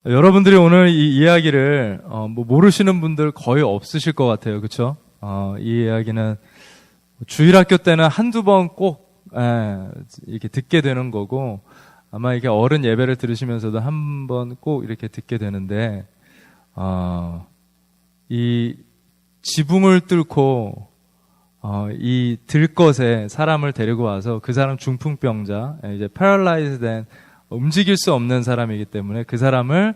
여러분들이 오늘 이 이야기를 모르시는 분들 거의 없으실 것 같아요. 그렇죠? 이 이야기는 주일학교 때는 한두 번 꼭 이렇게 듣게 되는 거고, 아마 이게 어른 예배를 들으시면서도 한 번 꼭 이렇게 듣게 되는데, 이 지붕을 뚫고 이 들것에 사람을 데리고 와서 그 사람 중풍병자, 이제 패럴라이즈 된 움직일 수 없는 사람이기 때문에 그 사람을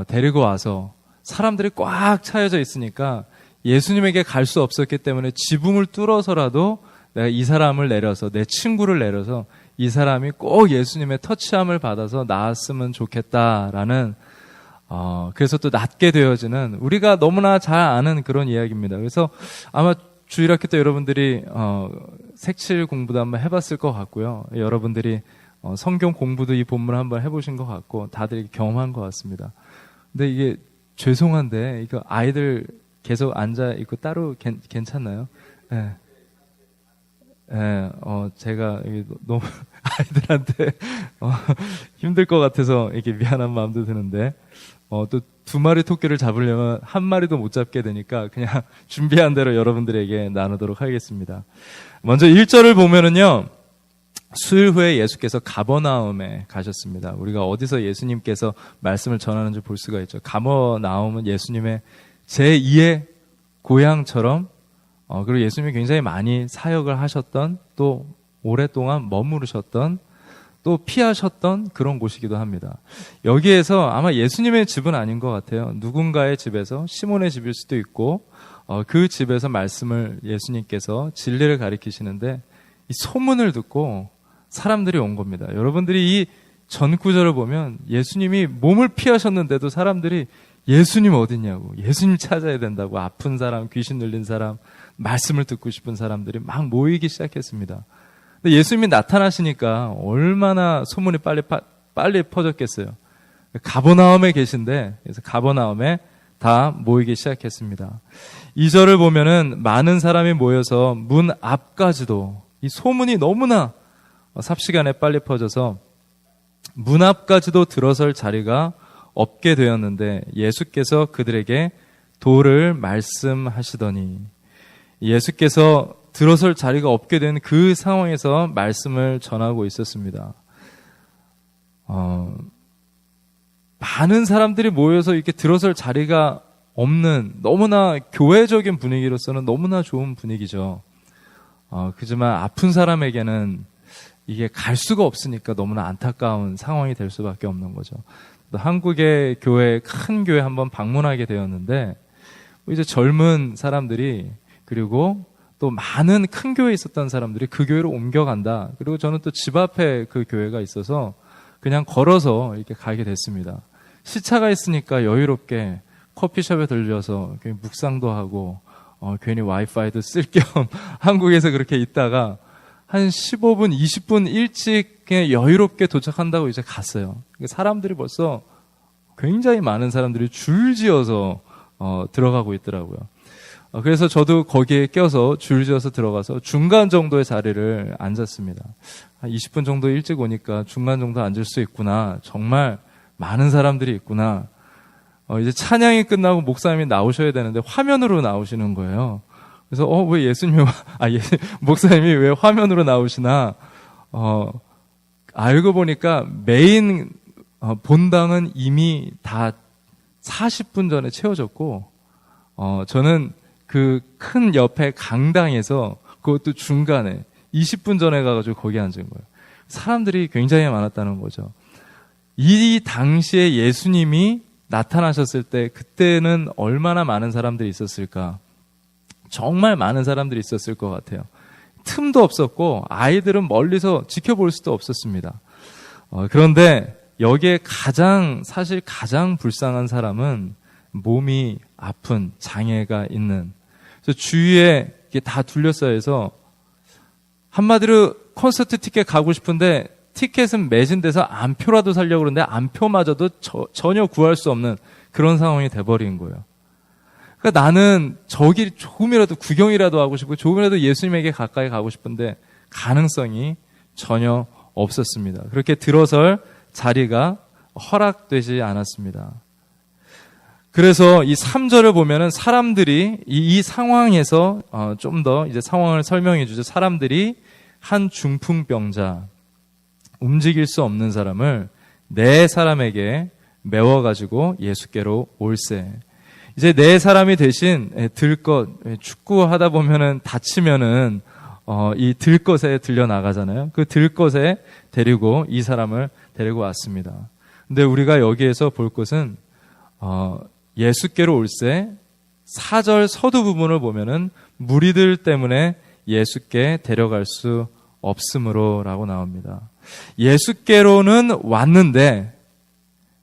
데리고 와서 사람들이 꽉 차여져 있으니까 예수님에게 갈 수 없었기 때문에 지붕을 뚫어서라도 내가 이 사람을 내려서, 내 친구를 내려서 이 사람이 꼭 예수님의 터치함을 받아서 나았으면 좋겠다라는 그래서 또 낫게 되어지는, 우리가 너무나 잘 아는 그런 이야기입니다. 그래서 아마 주일학교 때 여러분들이 색칠 공부도 한번 해봤을 것 같고요. 여러분들이 성경 공부도 이 본문을 한번 해보신 것 같고 다들 경험한 것 같습니다. 근데 이게 죄송한데 이거 아이들 계속 앉아 있고 따로 괜찮나요? 예. 예, 제가 너무 아이들한테 힘들 것 같아서 이렇게 미안한 마음도 드는데 또 두 마리 토끼를 잡으려면 한 마리도 못 잡게 되니까 그냥 준비한 대로 여러분들에게 나누도록 하겠습니다. 먼저 1절을 보면은요. 수일 후에 예수께서 가버나움에 가셨습니다. 우리가 어디서 예수님께서 말씀을 전하는지 볼 수가 있죠. 가버나움은 예수님의 제2의 고향처럼 그리고 예수님이 굉장히 많이 사역을 하셨던, 또 오랫동안 머무르셨던, 또 피하셨던 그런 곳이기도 합니다. 여기에서 아마 예수님의 집은 아닌 것 같아요. 누군가의 집에서, 시몬의 집일 수도 있고 그 집에서 말씀을 예수님께서 진리를 가리키시는데 이 소문을 듣고 사람들이 온 겁니다. 여러분들이 이 전 구절을 보면 예수님이 몸을 피하셨는데도 사람들이 예수님 어딨냐고, 예수님 찾아야 된다고, 아픈 사람, 귀신 들린 사람, 말씀을 듣고 싶은 사람들이 막 모이기 시작했습니다. 근데 예수님이 나타나시니까 얼마나 소문이 빨리 퍼졌겠어요. 가버나움에 계신데, 그래서 가버나움에 다 모이기 시작했습니다. 2절을 보면은 많은 사람이 모여서 문 앞까지도, 이 소문이 너무나 삽시간에 빨리 퍼져서 문 앞까지도 들어설 자리가 없게 되었는데 예수께서 그들에게 도를 말씀하시더니, 예수께서 들어설 자리가 없게 된 그 상황에서 말씀을 전하고 있었습니다. 많은 사람들이 모여서 이렇게 들어설 자리가 없는, 너무나 교회적인 분위기로서는 너무나 좋은 분위기죠. 그렇지만 아픈 사람에게는 이게 갈 수가 없으니까 너무나 안타까운 상황이 될 수밖에 없는 거죠. 한국의 교회, 큰 교회 한번 방문하게 되었는데 이제 젊은 사람들이, 그리고 또 많은 큰 교회에 있었던 사람들이 그 교회로 옮겨간다. 그리고 저는 또 집 앞에 그 교회가 있어서 그냥 걸어서 이렇게 가게 됐습니다. 시차가 있으니까 여유롭게 커피숍에 들려서 묵상도 하고 괜히 와이파이도 쓸 겸 한국에서 그렇게 있다가 한 15분, 20분 일찍 그냥 여유롭게 도착한다고 이제 갔어요. 사람들이 벌써 굉장히 많은 사람들이 줄지어서 들어가고 있더라고요. 그래서 저도 거기에 껴서 줄지어서 들어가서 중간 정도의 자리를 앉았습니다. 한 20분 정도 일찍 오니까 중간 정도 앉을 수 있구나. 정말 많은 사람들이 있구나. 이제 찬양이 끝나고 목사님이 나오셔야 되는데 화면으로 나오시는 거예요. 그래서 왜 예수님이 목사님이 왜 화면으로 나오시나 알고 보니까 메인 본당은 이미 다 40분 전에 채워졌고 저는 그 큰 옆에 강당에서, 그것도 중간에 20분 전에 가가지고 거기 앉은 거예요. 사람들이 굉장히 많았다는 거죠. 이 당시에 예수님이 나타나셨을 때 그때는 얼마나 많은 사람들이 있었을까? 정말 많은 사람들이 있었을 것 같아요. 틈도 없었고 아이들은 멀리서 지켜볼 수도 없었습니다. 그런데 여기에 사실 가장 불쌍한 사람은 몸이 아픈, 장애가 있는, 그래서 주위에 이게 다 둘러싸여 서 한마디로 콘서트 티켓 가고 싶은데 티켓은 매진돼서 안표라도 사려고 그러는데 안표마저도 전혀 구할 수 없는 그런 상황이 돼버린 거예요. 그러니까 나는 저기 조금이라도 구경이라도 하고 싶고 조금이라도 예수님에게 가까이 가고 싶은데 가능성이 전혀 없었습니다. 그렇게 들어설 자리가 허락되지 않았습니다. 그래서 이 3절을 보면은 사람들이 이 상황에서 좀 더 이제 상황을 설명해 주죠. 사람들이 한 중풍병자, 움직일 수 없는 사람을 네 사람에게 메워가지고 예수께로 올세. 이제 네 사람이 대신 들것, 축구하다 보면은 다치면은 이 들것에 들려 나가잖아요. 그 들것에 데리고 이 사람을 데리고 왔습니다. 근데 우리가 여기에서 볼 것은 예수께로 올세 4절 서두 부분을 보면은 무리들 때문에 예수께 데려갈 수 없으므로 라고 나옵니다. 예수께로는 왔는데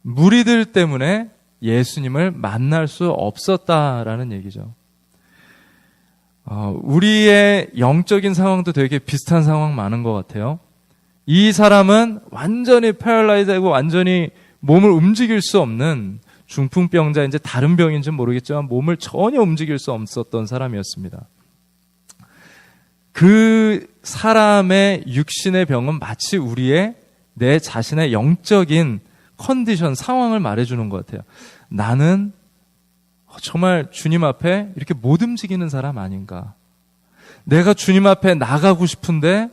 무리들 때문에 예수님을 만날 수 없었다라는 얘기죠. 우리의 영적인 상황도 되게 비슷한 상황 많은 것 같아요. 이 사람은 완전히 패럴라이즈되고 완전히 몸을 움직일 수 없는 중풍병자, 이제 다른 병인지는 모르겠지만 몸을 전혀 움직일 수 없었던 사람이었습니다. 그 사람의 육신의 병은 마치 우리의 내 자신의 영적인 컨디션, 상황을 말해주는 것 같아요. 나는 정말 주님 앞에 이렇게 못 움직이는 사람 아닌가. 내가 주님 앞에 나가고 싶은데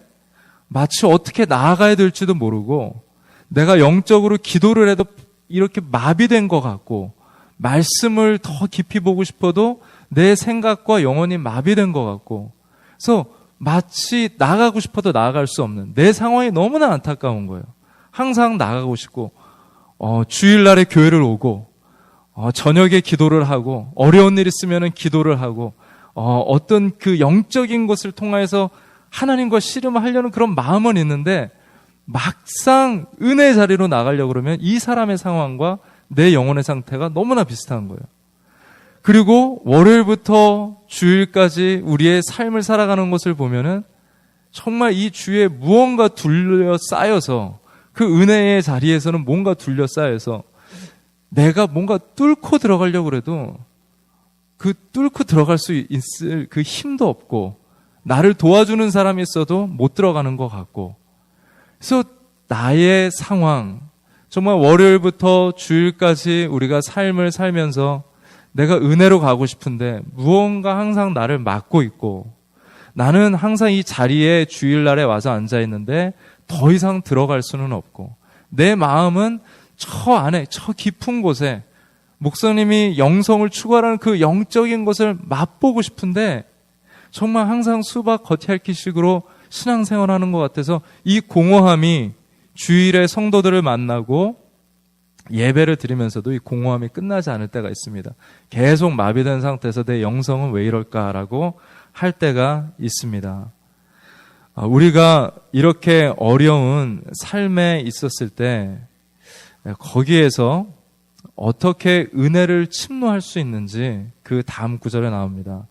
마치 어떻게 나아가야 될지도 모르고 내가 영적으로 기도를 해도 이렇게 마비된 것 같고 말씀을 더 깊이 보고 싶어도 내 생각과 영혼이 마비된 것 같고 그래서 마치 나가고 싶어도 나아갈 수 없는 내 상황이 너무나 안타까운 거예요. 항상 나가고 싶고 주일날에 교회를 오고 저녁에 기도를 하고 어려운 일 있으면 기도를 하고 어떤 그 영적인 것을 통해서 하나님과 씨름하려는 그런 마음은 있는데 막상 은혜의 자리로 나가려고 그러면 이 사람의 상황과 내 영혼의 상태가 너무나 비슷한 거예요. 그리고 월요일부터 주일까지 우리의 삶을 살아가는 것을 보면은 정말 이 주에 무언가 둘러싸여서 그 은혜의 자리에서는 뭔가 둘러싸여서 내가 뭔가 뚫고 들어가려고 해도 그 뚫고 들어갈 수 있을 그 힘도 없고 나를 도와주는 사람이 있어도 못 들어가는 것 같고 그래서 나의 상황, 정말 월요일부터 주일까지 우리가 삶을 살면서 내가 은혜로 가고 싶은데 무언가 항상 나를 막고 있고 나는 항상 이 자리에 주일날에 와서 앉아 있는데 더 이상 들어갈 수는 없고 내 마음은 저 안에, 저 깊은 곳에 목사님이 영성을 추구하라는 그 영적인 것을 맛보고 싶은데 정말 항상 수박 겉핥기식으로 신앙생활하는 것 같아서 이 공허함이 주일에 성도들을 만나고 예배를 드리면서도 이 공허함이 끝나지 않을 때가 있습니다. 계속 마비된 상태에서 내 영성은 왜 이럴까라고 할 때가 있습니다. 우리가 이렇게 어려운 삶에 있었을 때 거기에서 어떻게 은혜를 침노할 수 있는지 그 다음 구절에 나옵니다.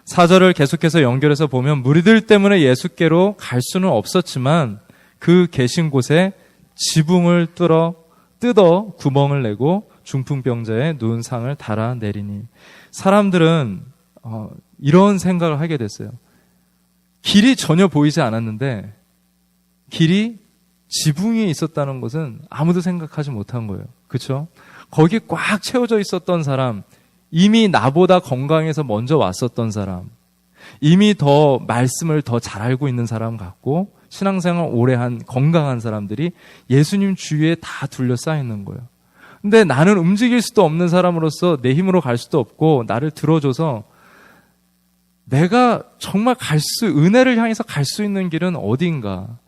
4절을 계속해서 연결해서 보면 무리들 때문에 예수께로 갈 수는 없었지만 그 계신 곳에 지붕을 뜯어 구멍을 내고 중풍병자의 누운 상을 달아 내리니 사람들은 이런 생각을 하게 됐어요. 길이 전혀 보이지 않았는데 길이 지붕에 있었다는 것은 아무도 생각하지 못한 거예요. 그렇죠? 거기 꽉 채워져 있었던 사람, 이미 나보다 건강해서 먼저 왔었던 사람, 이미 더 말씀을 더 잘 알고 있는 사람 같고 신앙생활 오래 한 건강한 사람들이 예수님 주위에 다 둘러싸여 있는 거예요. 근데 나는 움직일 수도 없는 사람으로서 내 힘으로 갈 수도 없고 나를 들어줘서 내가 정말 은혜를 향해서 갈 수 있는 길은 어딘가?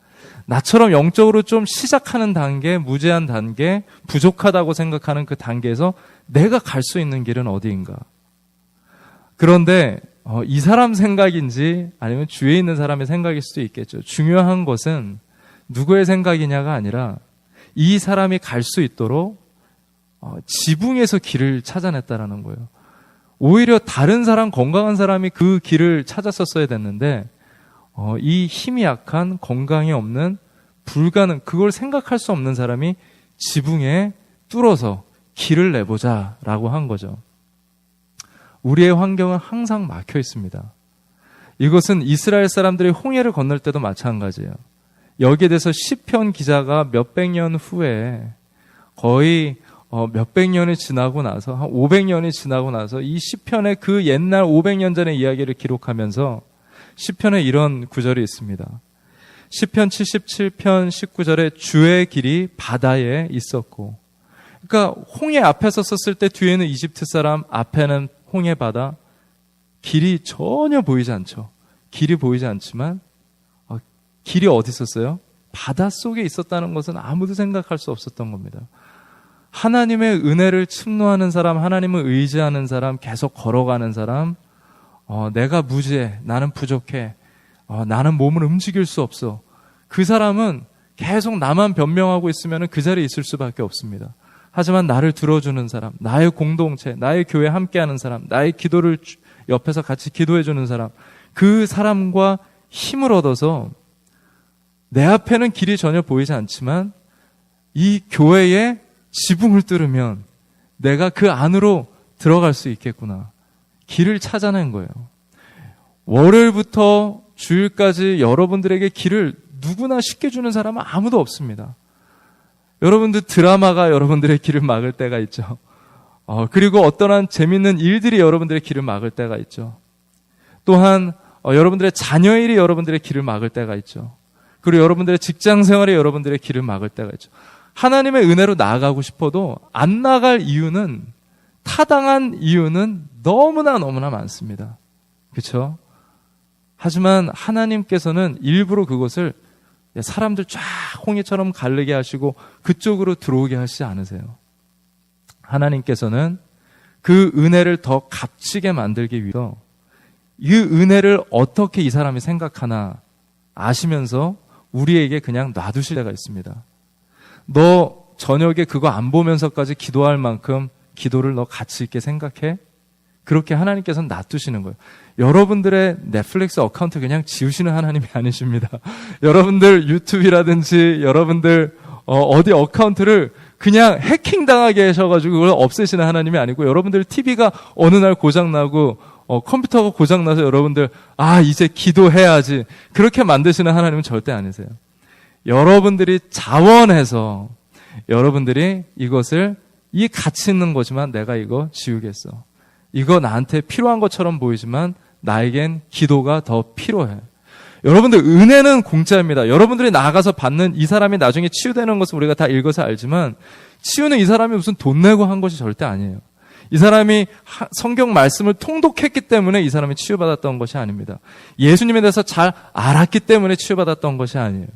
나처럼 영적으로 좀 시작하는 단계, 무제한 단계, 부족하다고 생각하는 그 단계에서 내가 갈 수 있는 길은 어디인가? 그런데 이 사람 생각인지 아니면 주위에 있는 사람의 생각일 수도 있겠죠. 중요한 것은 누구의 생각이냐가 아니라 이 사람이 갈 수 있도록 지붕에서 길을 찾아냈다라는 거예요. 오히려 다른 사람, 건강한 사람이 그 길을 찾았었어야 됐는데 이 힘이 약한, 건강이 없는, 그걸 생각할 수 없는 사람이 지붕에 뚫어서 길을 내보자라고 한 거죠. 우리의 환경은 항상 막혀 있습니다. 이것은 이스라엘 사람들이 홍해를 건널 때도 마찬가지예요. 여기에 대해서 시편 기자가 몇백 년 후에 거의 몇백 년이 지나고 나서, 한 500년이 지나고 나서 이 시편의 그 옛날 500년 전의 이야기를 기록하면서 시편에 이런 구절이 있습니다. 시편 77편 19절에 주의 길이 바다에 있었고, 그러니까 홍해 앞에 섰을 때 뒤에는 이집트 사람, 앞에는 홍해 바다, 길이 전혀 보이지 않죠. 길이 보이지 않지만 길이 어디 있었어요? 바다 속에 있었다는 것은 아무도 생각할 수 없었던 겁니다. 하나님의 은혜를 침노하는 사람, 하나님을 의지하는 사람, 계속 걸어가는 사람, 내가 무지해, 나는 부족해, 나는 몸을 움직일 수 없어. 그 사람은 계속 나만 변명하고 있으면 그 자리에 있을 수밖에 없습니다. 하지만 나를 들어주는 사람, 나의 공동체, 나의 교회 함께하는 사람, 나의 기도를 옆에서 같이 기도해주는 사람, 그 사람과 힘을 얻어서 내 앞에는 길이 전혀 보이지 않지만 이 교회의 지붕을 뚫으면 내가 그 안으로 들어갈 수 있겠구나. 길을 찾아낸 거예요. 월요일부터 주일까지 여러분들에게 길을 누구나 쉽게 주는 사람은 아무도 없습니다. 여러분들 드라마가 여러분들의 길을 막을 때가 있죠. 그리고 어떠한 재밌는 일들이 여러분들의 길을 막을 때가 있죠. 또한 여러분들의 자녀일이 여러분들의 길을 막을 때가 있죠. 그리고 여러분들의 직장 생활이 여러분들의 길을 막을 때가 있죠. 하나님의 은혜로 나아가고 싶어도 안 나갈 이유는, 타당한 이유는 너무나 많습니다. 그렇죠? 하지만 하나님께서는 일부러 그것을 사람들 쫙 홍해처럼 가르게 하시고 그쪽으로 들어오게 하시지 않으세요. 하나님께서는 그 은혜를 더 값지게 만들기 위해서 이 은혜를 어떻게 이 사람이 생각하나 아시면서 우리에게 그냥 놔두실 때가 있습니다. 너 저녁에 그거 안 보면서까지 기도할 만큼 기도를 너 가치 있게 생각해? 그렇게 하나님께서는 놔두시는 거예요. 여러분들의 넷플릭스 어카운트 그냥 지우시는 하나님이 아니십니다. 여러분들 유튜브라든지 여러분들 어디 어카운트를 그냥 해킹당하게 하셔가지고 그걸 없애시는 하나님이 아니고, 여러분들 TV가 어느 날 고장나고 컴퓨터가 고장나서 여러분들 이제 기도해야지 그렇게 만드시는 하나님은 절대 아니세요. 여러분들이 자원해서 여러분들이 이것을, 이 가치 있는 거지만 내가 이거 지우겠어, 이거 나한테 필요한 것처럼 보이지만 나에겐 기도가 더 필요해. 여러분들 은혜는 공짜입니다. 여러분들이 나가서 받는, 이 사람이 나중에 치유되는 것은 우리가 다 읽어서 알지만 치유는 이 사람이 무슨 돈 내고 한 것이 절대 아니에요. 이 사람이 성경 말씀을 통독했기 때문에 이 사람이 치유받았던 것이 아닙니다. 예수님에 대해서 잘 알았기 때문에 치유받았던 것이 아니에요.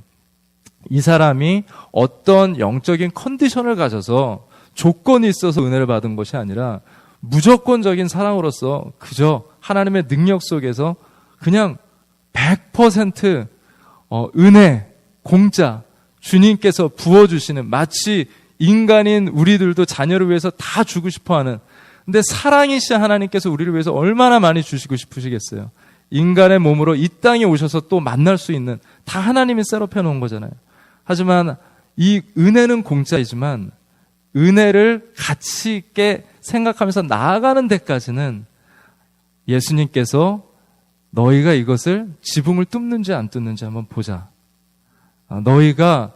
이 사람이 어떤 영적인 컨디션을 가져서 조건이 있어서 은혜를 받은 것이 아니라 무조건적인 사랑으로서 그저 하나님의 능력 속에서 그냥 100% 은혜, 공짜, 주님께서 부어주시는, 마치 인간인 우리들도 자녀를 위해서 다 주고 싶어하는, 근데 사랑이신 하나님께서 우리를 위해서 얼마나 많이 주시고 싶으시겠어요. 인간의 몸으로 이 땅에 오셔서 또 만날 수 있는, 다 하나님이 셋업해 놓은 거잖아요. 하지만 이 은혜는 공짜이지만 은혜를 가치 있게 생각하면서 나아가는 데까지는 예수님께서 너희가 이것을 지붕을 뚫는지 안 뚫는지 한번 보자. 너희가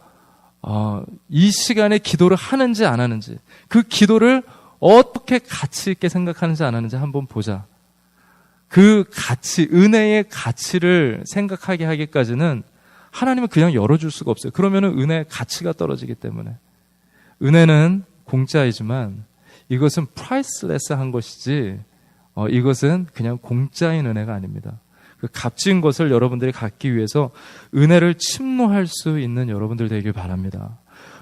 이 시간에 기도를 하는지 안 하는지, 그 기도를 어떻게 가치 있게 생각하는지 안 하는지 한번 보자. 그 가치, 은혜의 가치를 생각하게 하기까지는 하나님은 그냥 열어줄 수가 없어요. 그러면은 은혜의 가치가 떨어지기 때문에. 은혜는 공짜이지만 이것은 프라이스레스한 것이지 이것은 그냥 공짜인 은혜가 아닙니다. 그 값진 것을 여러분들이 갖기 위해서 은혜를 침노할 수 있는 여러분들 되길 바랍니다.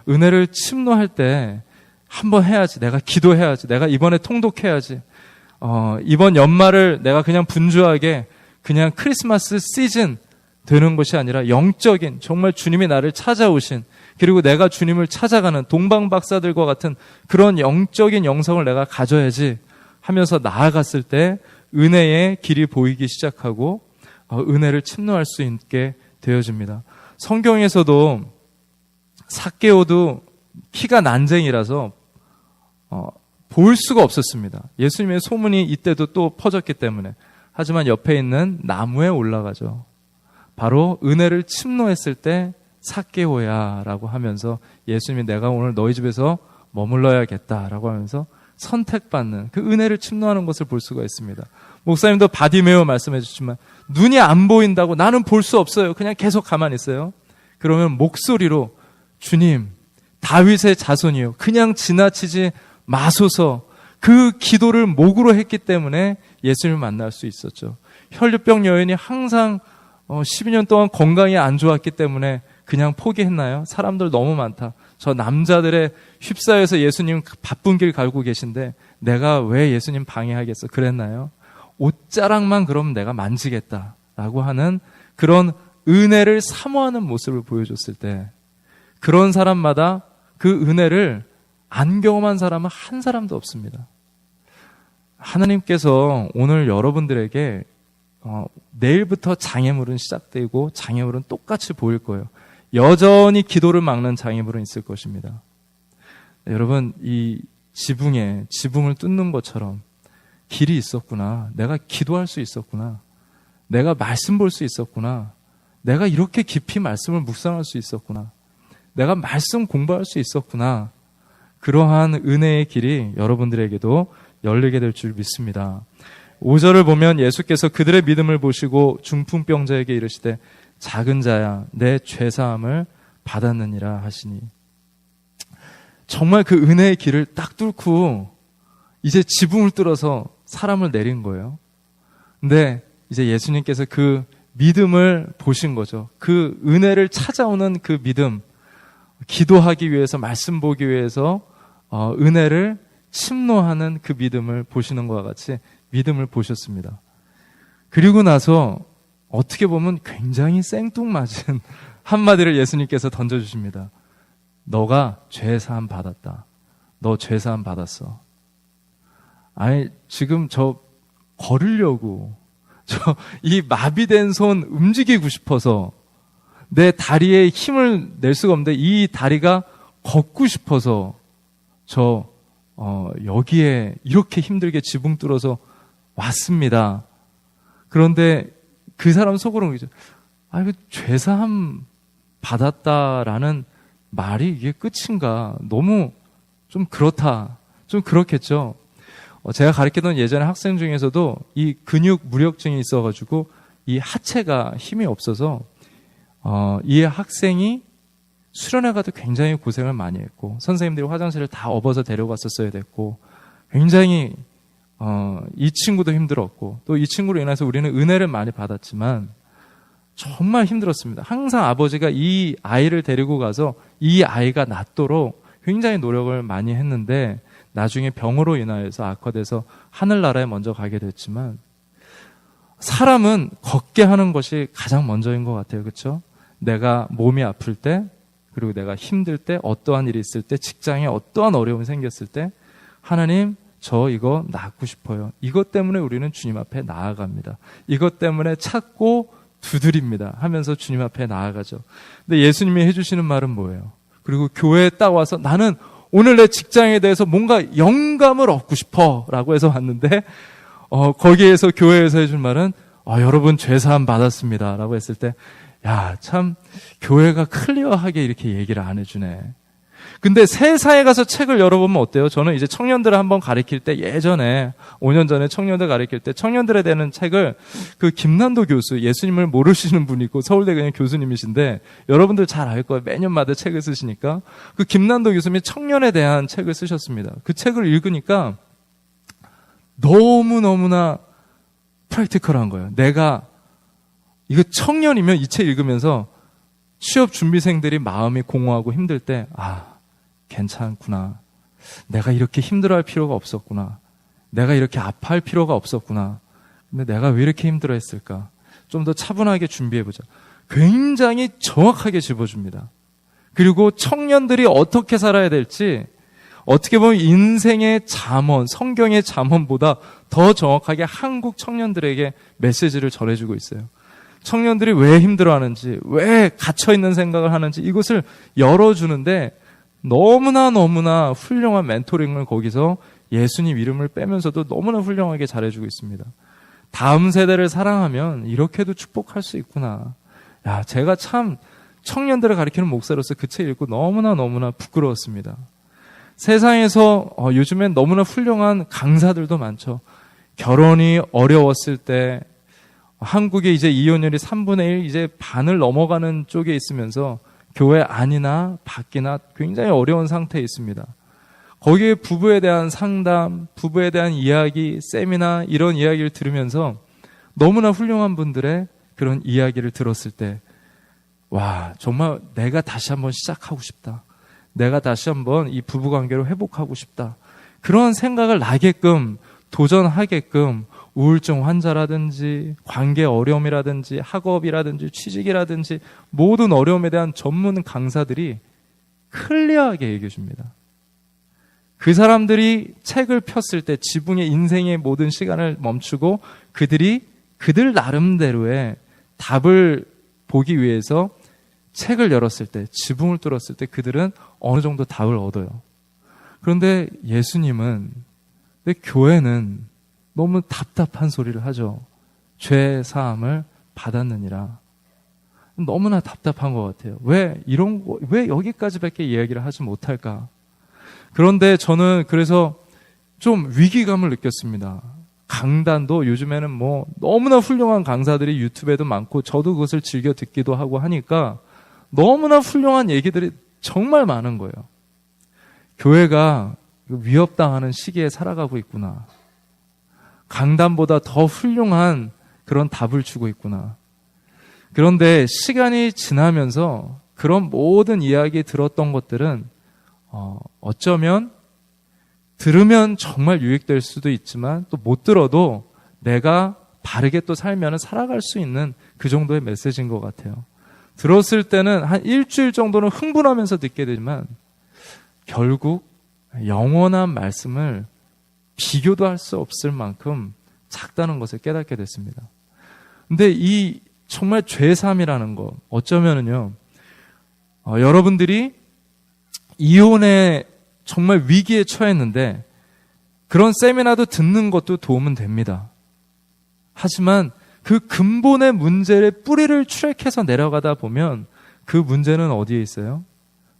은혜를 침노할 때 한번 해야지, 내가 기도해야지, 내가 이번에 통독해야지, 이번 연말을 내가 그냥 분주하게 그냥 크리스마스 시즌 되는 것이 아니라 영적인, 정말 주님이 나를 찾아오신, 그리고 내가 주님을 찾아가는 동방박사들과 같은 그런 영적인 영성을 내가 가져야지 하면서 나아갔을 때 은혜의 길이 보이기 시작하고 은혜를 침노할 수 있게 되어집니다. 성경에서도 삭개오도 키가 난쟁이라서 볼 수가 없었습니다. 예수님의 소문이 이때도 또 퍼졌기 때문에. 하지만 옆에 있는 나무에 올라가죠. 바로 은혜를 침노했을 때 삭개오야 라고 하면서 예수님이 내가 오늘 너희 집에서 머물러야겠다라고 하면서 선택받는 그 은혜를 침노하는 것을 볼 수가 있습니다. 목사님도 바디메오 말씀해 주시지만 눈이 안 보인다고 나는 볼 수 없어요. 그냥 계속 가만히 있어요. 그러면 목소리로 주님, 다윗의 자손이요. 그냥 지나치지 마소서. 그 기도를 목으로 했기 때문에 예수님을 만날 수 있었죠. 혈류병 여인이 항상 12년 동안 건강이 안 좋았기 때문에 그냥 포기했나요? 사람들 너무 많다. 저 남자들의 휩싸여서 예수님 바쁜 길 가고 계신데 내가 왜 예수님 방해하겠어? 그랬나요? 옷자락만 그럼 내가 만지겠다라고 하는 그런 은혜를 사모하는 모습을 보여줬을 때 그런 사람마다 그 은혜를 안 경험한 사람은 한 사람도 없습니다. 하나님께서 오늘 여러분들에게 내일부터 장애물은 시작되고 장애물은 똑같이 보일 거예요. 여전히 기도를 막는 장애물은 있을 것입니다. 여러분, 이 지붕을 뚫는 것처럼 길이 있었구나. 내가 기도할 수 있었구나. 내가 말씀 볼 수 있었구나. 내가 이렇게 깊이 말씀을 묵상할 수 있었구나. 내가 말씀 공부할 수 있었구나. 그러한 은혜의 길이 여러분들에게도 열리게 될 줄 믿습니다. 5절을 보면 예수께서 그들의 믿음을 보시고 중풍병자에게 이르시되 작은 자야 내 죄사함을 받았느니라 하시니 정말 그 은혜의 길을 딱 뚫고 이제 지붕을 뚫어서 사람을 내린 거예요. 근데 이제 예수님께서 그 믿음을 보신 거죠. 그 은혜를 찾아오는 그 믿음, 기도하기 위해서 말씀 보기 위해서 은혜를 침노하는 그 믿음을 보시는 것과 같이 믿음을 보셨습니다. 그리고 나서 어떻게 보면 굉장히 생뚱맞은 한마디를 예수님께서 던져주십니다. 너가 죄사함 받았다. 너 죄사함 받았어. 아니 지금 저 걸으려고 이 마비된 손 움직이고 싶어서 내 다리에 힘을 낼 수가 없는데 이 다리가 걷고 싶어서 여기에 이렇게 힘들게 지붕 뚫어서 왔습니다. 그런데 그 사람 속으로는 그러죠. 이거 죄사함 받았다라는 말이 이게 끝인가? 너무 좀 그렇다. 좀 그렇겠죠. 제가 가르치던 예전에 학생 중에서도 이 근육 무력증이 있어가지고 이 하체가 힘이 없어서 이 학생이 수련회 가도 굉장히 고생을 많이 했고 선생님들이 화장실을 다 업어서 데려갔었어야 됐고 굉장히 이 친구도 힘들었고 또 이 친구로 인해서 우리는 은혜를 많이 받았지만 정말 힘들었습니다. 항상 아버지가 이 아이를 데리고 가서 이 아이가 낫도록 굉장히 노력을 많이 했는데 나중에 병으로 인하여서 악화돼서 하늘나라에 먼저 가게 됐지만 사람은 걷게 하는 것이 가장 먼저인 것 같아요. 그렇죠? 내가 몸이 아플 때 그리고 내가 힘들 때 어떠한 일이 있을 때 직장에 어떠한 어려움이 생겼을 때 하나님 저 이거 낫고 싶어요. 이것 때문에 우리는 주님 앞에 나아갑니다. 이것 때문에 찾고 두드립니다 하면서 주님 앞에 나아가죠. 근데 예수님이 해주시는 말은 뭐예요? 그리고 교회에 딱 와서 나는 오늘 내 직장에 대해서 뭔가 영감을 얻고 싶어 라고 해서 왔는데 거기에서 교회에서 해준 말은 여러분 죄사함 받았습니다 라고 했을 때 야, 참 교회가 클리어하게 이렇게 얘기를 안 해주네. 근데 세상에 가서 책을 열어보면 어때요? 저는 이제 청년들을 한번 가르칠 때 예전에 5년 전에 청년들 가르칠 때 청년들에 대한 책을 그 김난도 교수, 예수님을 모르시는 분이고 서울대 그냥 교수님이신데 여러분들 잘 알 거예요. 매년마다 책을 쓰시니까 그 김난도 교수님이 청년에 대한 책을 쓰셨습니다. 그 책을 읽으니까 너무너무나 프랙티컬한 거예요. 내가 이거 청년이면 이 책 읽으면서 취업 준비생들이 마음이 공허하고 힘들 때 괜찮구나. 내가 이렇게 힘들어할 필요가 없었구나. 내가 이렇게 아파할 필요가 없었구나. 근데 내가 왜 이렇게 힘들어했을까? 좀 더 차분하게 준비해보자. 굉장히 정확하게 짚어줍니다. 그리고 청년들이 어떻게 살아야 될지 어떻게 보면 인생의 잠언, 성경의 잠언보다 더 정확하게 한국 청년들에게 메시지를 전해주고 있어요. 청년들이 왜 힘들어하는지, 왜 갇혀있는 생각을 하는지 이것을 열어주는데 너무나 훌륭한 멘토링을 거기서 예수님 이름을 빼면서도 너무나 훌륭하게 잘해주고 있습니다. 다음 세대를 사랑하면 이렇게도 축복할 수 있구나. 야, 제가 참 청년들을 가리키는 목사로서 그 책 읽고 너무나 부끄러웠습니다. 세상에서 요즘엔 너무나 훌륭한 강사들도 많죠. 결혼이 어려웠을 때 한국의 이제 이혼율이 3분의 1, 이제 반을 넘어가는 쪽에 있으면서 교회 안이나 밖이나 굉장히 어려운 상태에 있습니다. 거기에 부부에 대한 상담, 부부에 대한 이야기, 세미나 이런 이야기를 들으면서 너무나 훌륭한 분들의 그런 이야기를 들었을 때 와, 정말 내가 다시 한번 시작하고 싶다. 내가 다시 한번 이 부부관계를 회복하고 싶다. 그런 생각을 나게끔, 도전하게끔 우울증 환자라든지 관계 어려움이라든지 학업이라든지 취직이라든지 모든 어려움에 대한 전문 강사들이 클리어하게 얘기해 줍니다. 그 사람들이 책을 폈을 때 지붕의 인생의 모든 시간을 멈추고 그들이 그들 나름대로의 답을 보기 위해서 책을 열었을 때, 지붕을 뚫었을 때 그들은 어느 정도 답을 얻어요. 그런데 예수님은, 근데 교회는 너무 답답한 소리를 하죠. 죄 사함을 받았느니라. 너무나 답답한 것 같아요. 왜 여기까지밖에 이야기를 하지 못할까? 그런데 저는 그래서 좀 위기감을 느꼈습니다. 강단도 요즘에는 뭐 너무나 훌륭한 강사들이 유튜브에도 많고 저도 그것을 즐겨 듣기도 하고 하니까 너무나 훌륭한 얘기들이 정말 많은 거예요. 교회가 위협당하는 시기에 살아가고 있구나. 강단보다 더 훌륭한 그런 답을 주고 있구나. 그런데 시간이 지나면서 그런 모든 이야기 들었던 것들은 어쩌면 들으면 정말 유익될 수도 있지만 또 못 들어도 내가 바르게 또 살면 살아갈 수 있는 그 정도의 메시지인 것 같아요. 들었을 때는 한 일주일 정도는 흥분하면서 듣게 되지만 결국 영원한 말씀을 비교도 할 수 없을 만큼 작다는 것을 깨닫게 됐습니다. 근데 이 정말 죄삼이라는 거 어쩌면은요 여러분들이 이혼에 정말 위기에 처했는데 그런 세미나도 듣는 것도 도움은 됩니다. 하지만 그 근본의 문제의 뿌리를 추락해서 내려가다 보면 그 문제는 어디에 있어요?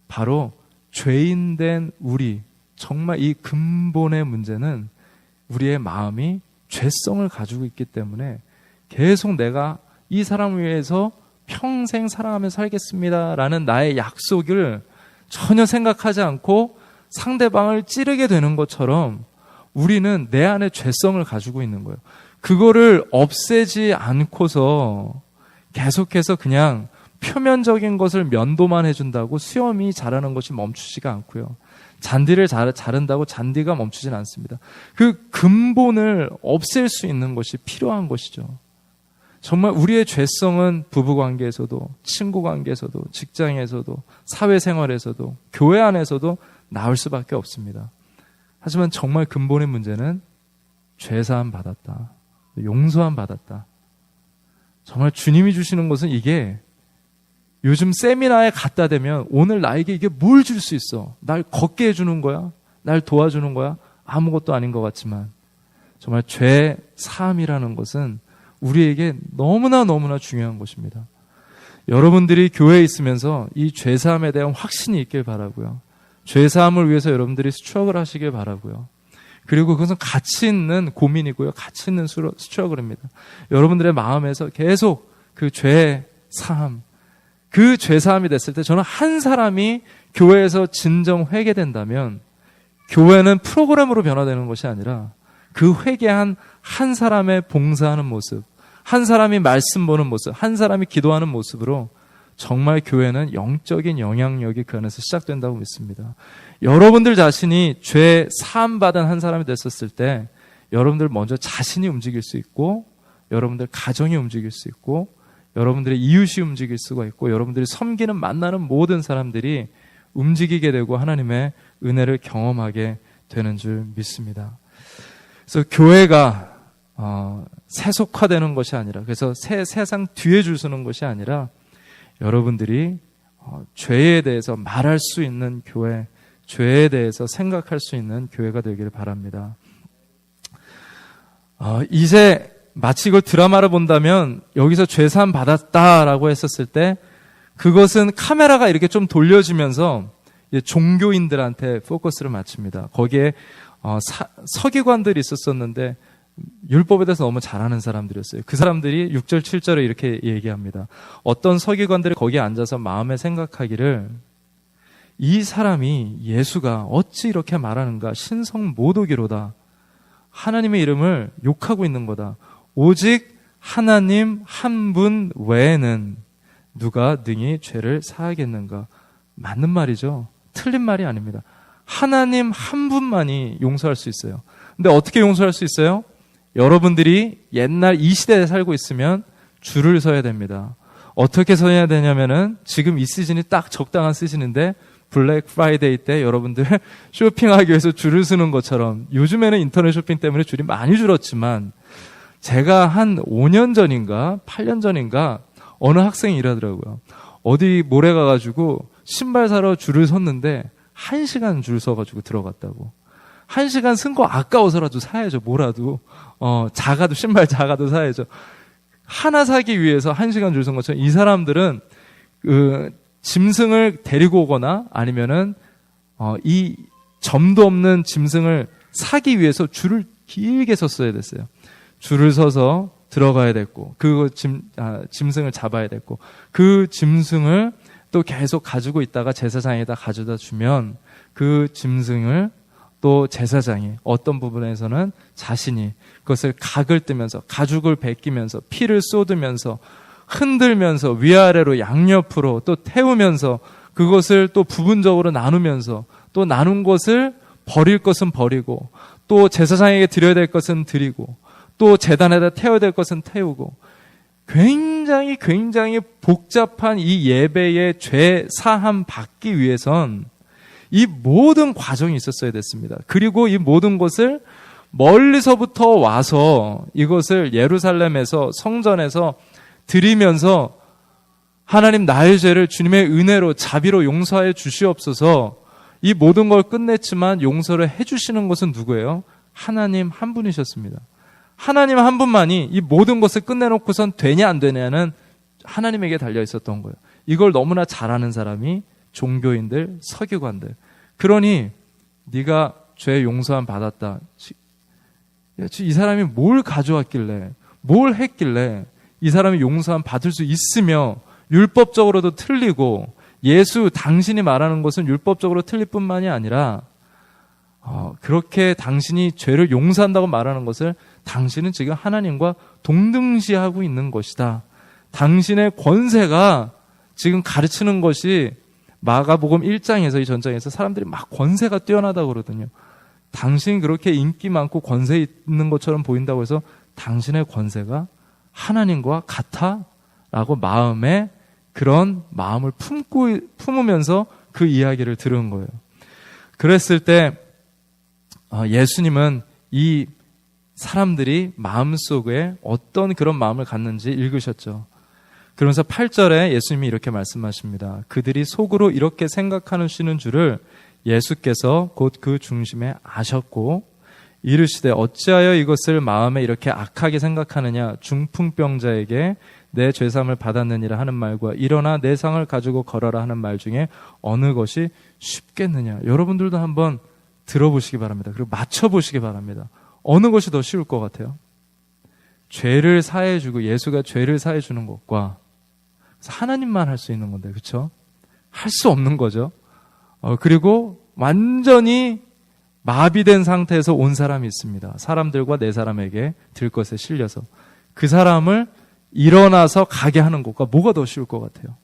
바로 죄인된 우리, 정말 이 근본의 문제는 우리의 마음이 죄성을 가지고 있기 때문에 계속 내가 이 사람을 위해서 평생 사랑하며 살겠습니다라는 나의 약속을 전혀 생각하지 않고 상대방을 찌르게 되는 것처럼 우리는 내 안에 죄성을 가지고 있는 거예요. 그거를 없애지 않고서 계속해서 그냥 표면적인 것을 면도만 해준다고 수염이 자라는 것이 멈추지가 않고요. 잔디를 자른다고 잔디가 멈추진 않습니다. 그 근본을 없앨 수 있는 것이 필요한 것이죠. 정말 우리의 죄성은 부부관계에서도 친구관계에서도 직장에서도 사회생활에서도 교회 안에서도 나올 수밖에 없습니다. 하지만 정말 근본의 문제는 죄사함 받았다. 용서함 받았다. 정말 주님이 주시는 것은 이게 요즘 세미나에 갖다 대면 오늘 나에게 이게 뭘 줄 수 있어? 날 걷게 해주는 거야? 날 도와주는 거야? 아무것도 아닌 것 같지만 정말 죄 사함이라는 것은 우리에게 너무나 중요한 것입니다. 여러분들이 교회에 있으면서 이 죄 사함에 대한 확신이 있길 바라고요. 죄 사함을 위해서 여러분들이 수척을 하시길 바라고요. 그리고 그것은 가치 있는 고민이고요. 가치 있는 수척을입니다. 여러분들의 마음에서 계속 그 죄 사함, 그 죄 사함이 됐을 때 저는 한 사람이 교회에서 진정 회개된다면 교회는 프로그램으로 변화되는 것이 아니라 그 회개한 한 사람의 봉사하는 모습, 한 사람이 말씀 보는 모습, 한 사람이 기도하는 모습으로 정말 교회는 영적인 영향력이 그 안에서 시작된다고 믿습니다. 여러분들 자신이 죄 사함 받은 한 사람이 됐었을 때 여러분들 먼저 자신이 움직일 수 있고 여러분들 가정이 움직일 수 있고 여러분들의 이웃이 움직일 수가 있고 여러분들이 섬기는 만나는 모든 사람들이 움직이게 되고 하나님의 은혜를 경험하게 되는 줄 믿습니다. 그래서 교회가 세속화되는 것이 아니라 그래서 세상 뒤에 줄 서는 것이 아니라 여러분들이 죄에 대해서 말할 수 있는 교회, 죄에 대해서 생각할 수 있는 교회가 되기를 바랍니다. 이제 마치 이걸 드라마를 본다면 여기서 죄사함 받았다라고 했었을 때 그것은 카메라가 이렇게 좀 돌려지면서 종교인들한테 포커스를 맞춥니다. 거기에 서기관들이 있었었는데 율법에 대해서 너무 잘하는 사람들이었어요. 그 사람들이 6절 7절에 이렇게 얘기합니다. 어떤 서기관들이 거기에 앉아서 마음에 생각하기를 이 사람이 예수가 어찌 이렇게 말하는가 신성 모독이로다. 하나님의 이름을 욕하고 있는 거다. 오직 하나님 한 분 외에는 누가 능히 죄를 사하겠는가. 맞는 말이죠. 틀린 말이 아닙니다. 하나님 한 분만이 용서할 수 있어요. 근데 어떻게 용서할 수 있어요? 여러분들이 옛날 이 시대에 살고 있으면 줄을 서야 됩니다. 어떻게 서야 되냐면은 지금 이 시즌이 딱 적당한 시즌인데 블랙 프라이데이 때 여러분들 쇼핑하기 위해서 줄을 서는 것처럼 요즘에는 인터넷 쇼핑 때문에 줄이 많이 줄었지만 제가 한 5년 전인가 8년 전인가 어느 학생이 이러더라고요. 어디 몰에 가가지고 신발 사러 줄을 섰는데 1시간 줄 서가지고 들어갔다고. 1시간 쓴 거 아까워서라도 사야죠. 뭐라도. 작아도 신발 작아도 사야죠. 하나 사기 위해서 1시간 줄 선 것처럼 이 사람들은 짐승을 데리고 오거나 아니면은 이 점도 없는 짐승을 사기 위해서 줄을 길게 섰어야 됐어요. 줄을 서서 들어가야 됐고 짐승을 잡아야 됐고 그 짐승을 또 계속 가지고 있다가 제사장에다 가져다 주면 그 짐승을 또 제사장이 어떤 부분에서는 자신이 그것을 각을 뜨면서 가죽을 벗기면서 피를 쏟으면서 흔들면서 위아래로 양옆으로 또 태우면서 그것을 또 부분적으로 나누면서 또 나눈 것을 버릴 것은 버리고 또 제사장에게 드려야 될 것은 드리고 또 제단에다 태워야 될 것은 태우고 굉장히 복잡한 이 예배의 죄 사함 받기 위해선 이 모든 과정이 있었어야 됐습니다. 그리고 이 모든 것을 멀리서부터 와서 이것을 예루살렘에서 성전에서 드리면서 하나님 나의 죄를 주님의 은혜로 자비로 용서해 주시옵소서. 이 모든 걸 끝냈지만 용서를 해주시는 것은 누구예요? 하나님 한 분이셨습니다. 하나님 한 분만이 이 모든 것을 끝내놓고선 되냐 안 되냐는 하나님에게 달려 있었던 거예요. 이걸 너무나 잘하는 사람이 종교인들, 서기관들. 그러니 네가 죄 용서함 받았다. 이 사람이 뭘 가져왔길래, 뭘 했길래 이 사람이 용서함 받을 수 있으며 율법적으로도 틀리고 예수 당신이 말하는 것은 율법적으로 틀릴 뿐만이 아니라 그렇게 당신이 죄를 용서한다고 말하는 것을 당신은 지금 하나님과 동등시하고 있는 것이다. 당신의 권세가 지금 가르치는 것이 마가복음 1장에서 이 전장에서 사람들이 막 권세가 뛰어나다고 그러거든요. 당신이 그렇게 인기 많고 권세 있는 것처럼 보인다고 해서 당신의 권세가 하나님과 같아? 라고 마음에 그런 마음을 품으면서 그 이야기를 들은 거예요. 그랬을 때 예수님은 이 사람들이 마음속에 어떤 그런 마음을 갖는지 읽으셨죠. 그러면서 8절에 예수님이 이렇게 말씀하십니다. 그들이 속으로 이렇게 생각하시는 줄을 예수께서 곧 그 중심에 아셨고 이르시되 어찌하여 이것을 마음에 이렇게 악하게 생각하느냐. 중풍병자에게 내 죄사함을 받았느니라 하는 말과 일어나 내 상을 가지고 걸어라 하는 말 중에 어느 것이 쉽겠느냐. 여러분들도 한번 들어보시기 바랍니다. 그리고 맞춰보시기 바랍니다. 어느 것이 더 쉬울 것 같아요? 죄를 사해주고 예수가 죄를 사해주는 것과 하나님만 할 수 있는 건데, 그렇죠? 할 수 없는 거죠. 그리고 완전히 마비된 상태에서 온 사람이 있습니다. 사람들과 네 사람에게 들것에 실려서 그 사람을 일어나서 가게 하는 것과 뭐가 더 쉬울 것 같아요?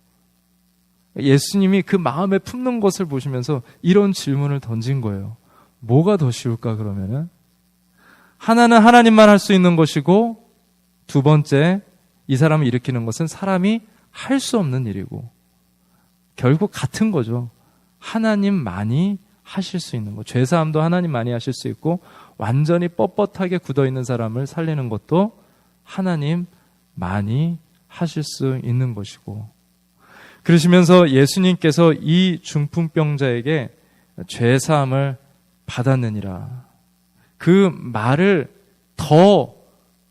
예수님이 그 마음에 품는 것을 보시면서 이런 질문을 던진 거예요. 뭐가 더 쉬울까 그러면은? 하나는 하나님만 할 수 있는 것이고 두 번째 이 사람을 일으키는 것은 사람이 할 수 없는 일이고 결국 같은 거죠. 하나님만이 하실 수 있는 것. 죄사함도 하나님만이 하실 수 있고 완전히 뻣뻣하게 굳어있는 사람을 살리는 것도 하나님만이 하실 수 있는 것이고 그러시면서 예수님께서 이 중풍병자에게 죄사함을 받았느니라. 그 말을 더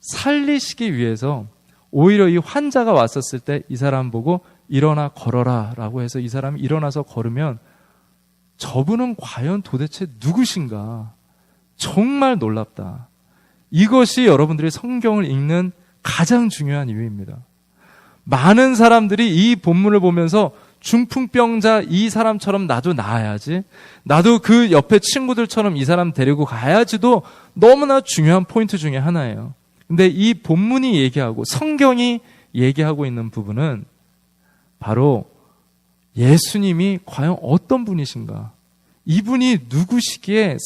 살리시기 위해서 오히려 이 환자가 왔었을 때 이 사람 보고 일어나 걸어라 라고 해서 이 사람이 일어나서 걸으면 저분은 과연 도대체 누구신가? 정말 놀랍다. 이것이 여러분들이 성경을 읽는 가장 중요한 이유입니다. 많은 사람들이 이 본문을 보면서 중풍병자 이 사람처럼 나도 나아야지, 나도 그 옆에 친구들처럼 이 사람 데리고 가야지도 너무나 중요한 포인트 중에 하나예요. 근데 이 본문이 얘기하고 성경이 얘기하고 있는 부분은 바로 예수님이 과연 어떤 분이신가, 이분이 누구시기에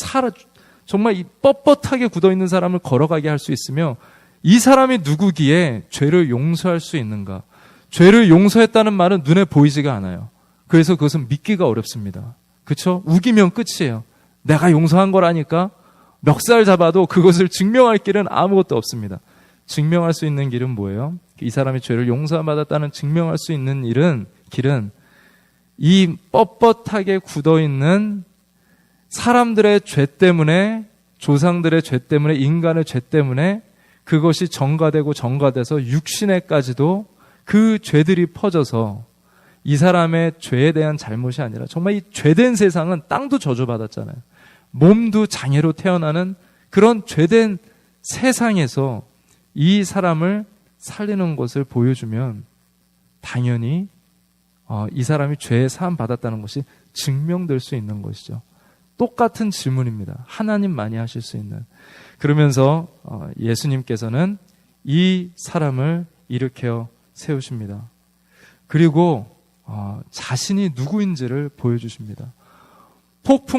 정말 이 뻣뻣하게 굳어있는 사람을 걸어가게 할 수 있으며 이 사람이 누구기에 죄를 용서할 수 있는가. 죄를 용서했다는 말은 눈에 보이지가 않아요. 그래서 그것은 믿기가 어렵습니다. 그렇죠? 우기면 끝이에요. 내가 용서한 거라니까 멱살 잡아도 그것을 증명할 길은 아무것도 없습니다. 증명할 수 있는 길은 뭐예요? 이 사람이 죄를 용서받았다는 증명할 수 있는 길은 이 뻣뻣하게 굳어있는 사람들의 죄 때문에, 조상들의 죄 때문에, 인간의 죄 때문에 그것이 정가돼서 육신에까지도 그 죄들이 퍼져서 이 사람의 죄에 대한 잘못이 아니라 정말 이 죄된 세상은 땅도 저주받았잖아요. 몸도 장애로 태어나는 그런 죄된 세상에서 이 사람을 살리는 것을 보여주면 당연히 이 사람이 죄에 사함 받았다는 것이 증명될 수 있는 것이죠. 똑같은 질문입니다. 하나님만이 하실 수 있는. 그러면서 예수님께서는 이 사람을 일으켜 세우십니다. 그리고 자신이 누구인지를 보여주십니다.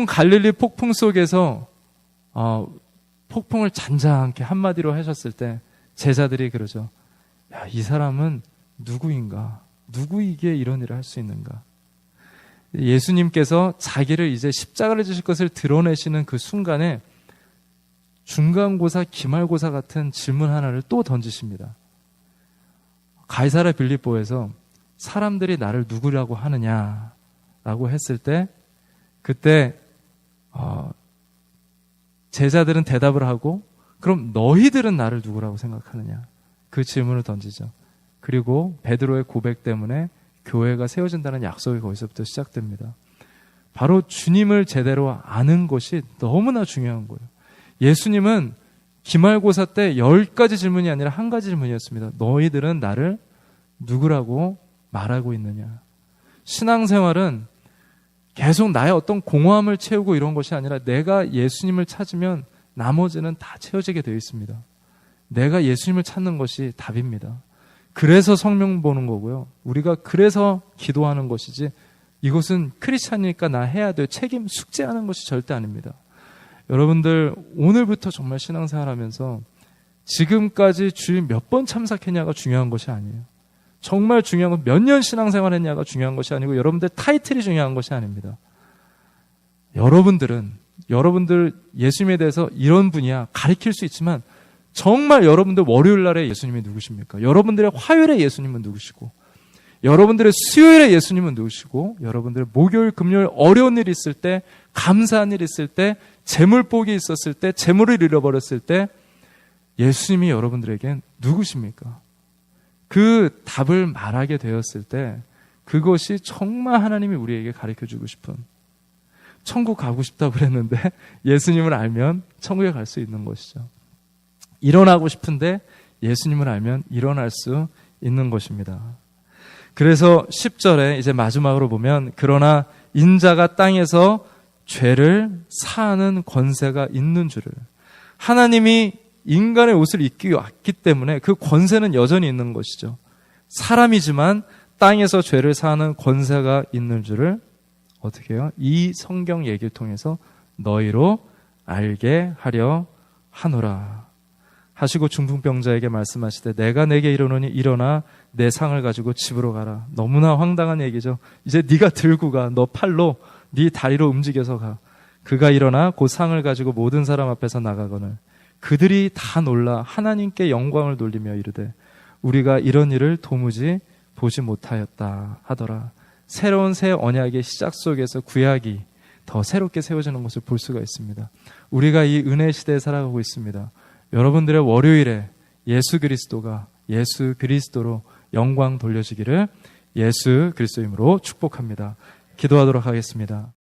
갈릴리 폭풍 속에서 폭풍을 잔잔하게 한마디로 하셨을 때 제자들이 그러죠. 야, 이 사람은 누구인가? 누구이기에 이런 일을 할 수 있는가? 예수님께서 자기를 이제 십자가를 지실 것을 드러내시는 그 순간에 중간고사, 기말고사 같은 질문 하나를 또 던지십니다. 가이사랴 빌립보에서 사람들이 나를 누구라고 하느냐라고 했을 때 그때 제자들은 대답을 하고 그럼 너희들은 나를 누구라고 생각하느냐, 그 질문을 던지죠. 그리고 베드로의 고백 때문에 교회가 세워진다는 약속이 거기서부터 시작됩니다. 바로 주님을 제대로 아는 것이 너무나 중요한 거예요. 예수님은 기말고사 때 10가지 질문이 아니라 한 가지 질문이었습니다. 너희들은 나를 누구라고 말하고 있느냐. 신앙생활은 계속 나의 어떤 공허함을 채우고 이런 것이 아니라 내가 예수님을 찾으면 나머지는 다 채워지게 되어 있습니다. 내가 예수님을 찾는 것이 답입니다. 그래서 성경 보는 거고요. 우리가 그래서 기도하는 것이지 이것은 크리스찬이니까 나 해야 될 책임, 숙제하는 것이 절대 아닙니다. 여러분들 오늘부터 정말 신앙생활하면서 지금까지 주일 몇 번 참석했냐가 중요한 것이 아니에요. 정말 중요한 건 몇 년 신앙생활 했냐가 중요한 것이 아니고 여러분들 타이틀이 중요한 것이 아닙니다. 여러분들 예수님에 대해서 이런 분이야 가르칠 수 있지만 정말 여러분들 월요일 날에 예수님이 누구십니까? 여러분들의 화요일에 예수님은 누구시고, 여러분들의 수요일에 예수님은 누구시고, 여러분들의 목요일, 금요일 어려운 일 있을 때, 감사한 일 있을 때, 재물복이 있었을 때, 재물을 잃어버렸을 때 예수님이 여러분들에겐 누구십니까? 그 답을 말하게 되었을 때 그것이 정말 하나님이 우리에게 가르쳐주고 싶은, 천국 가고 싶다고 그랬는데 예수님을 알면 천국에 갈 수 있는 것이죠. 일어나고 싶은데 예수님을 알면 일어날 수 있는 것입니다. 그래서 10절에 이제 마지막으로 보면 그러나 인자가 땅에서 죄를 사하는 권세가 있는 줄을, 하나님이 인간의 옷을 입기 왔기 때문에 그 권세는 여전히 있는 것이죠. 사람이지만 땅에서 죄를 사하는 권세가 있는 줄을 어떻게 해요? 이 성경 얘기를 통해서 너희로 알게 하려 하노라 하시고 중풍병자에게 말씀하시되 내가 내게 이르노니 일어나 내 상을 가지고 집으로 가라. 너무나 황당한 얘기죠. 이제 네가 들고 가. 너 팔로 네 다리로 움직여서 가. 그가 일어나 그 상을 가지고 모든 사람 앞에서 나가거늘 그들이 다 놀라 하나님께 영광을 돌리며 이르되 우리가 이런 일을 도무지 보지 못하였다 하더라. 새로운 새 언약의 시작 속에서 구약이 더 새롭게 세워지는 것을 볼 수가 있습니다. 우리가 이 은혜 시대에 살아가고 있습니다. 여러분들의 월요일에 예수 그리스도가 예수 그리스도로 영광 돌려지기를 예수 그리스도 이름으로 축복합니다. 기도하도록 하겠습니다.